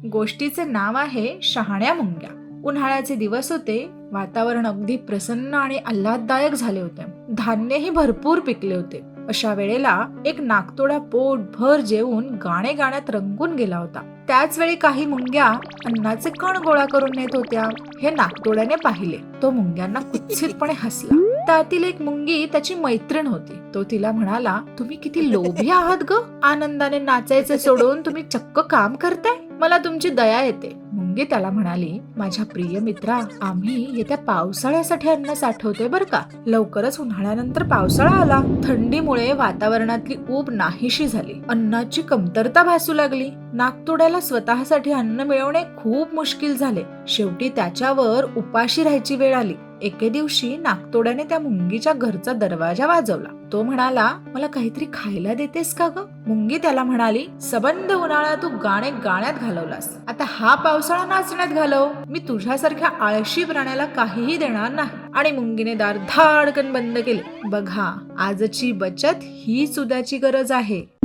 गोष्टीचे नाव आहे शहाण्या मुंग्या. उन्हाळ्याचे दिवस होते. वातावरण अगदी प्रसन्न आणि आल्हाददायक झाले होते. धान्यही भरपूर पिकले होते. अशा वेळेला एक नाकतोडा पोटभर जेवून गाणे गाण्यात रंगून गेला होता. त्याच वेळी काही मुंग्या अन्नाचे कण गोळा करून नेत होत्या. हे नाकतोड्याने पाहिले. तो मुंग्यांना कुत्सितपणे हसला. त्यातील एक मुंगी त्याची मैत्रीण होती. तो तिला म्हणाला, तुम्ही किती लोभी आहात ग. आनंदाने नाचायचे सोडून तुम्ही चक्क काम करताय. मला तुमची दया येते. मुंगी त्याला म्हणाली, माझ्या प्रिय मित्रा, आम्ही येत्या पावसाळ्यासाठी अन्न साठवतोय बर का. लवकरच उन्हाळ्यानंतर पावसाळा आला. थंडीमुळे वातावरणातली ऊब नाहीशी झाली. अन्नाची कमतरता भासू लागली. नाकतोड्याला स्वतःसाठी अन्न मिळवणे खूप मुश्किल झाले. शेवटी त्याच्यावर उपाशी राहायची वेळ आली. एके दिवशी नाकतोड्याने त्या मुंगीच्या घरचा दरवाजा वाजवला. तो म्हणाला, मला काहीतरी खायला देतेस का ग. मुंगी त्याला म्हणाली, सबंध उन्हाळा तू गाणे गाण्यात घालवलास, आता हा पावसाळा नाचण्यात घालव. मी तुझ्यासारख्या आळशी प्राण्याला काहीही देणार नाही. आणि मुंगीने दार धाडकन बंद केले. बघा, आजची बचत हीच उद्याची गरज आहे.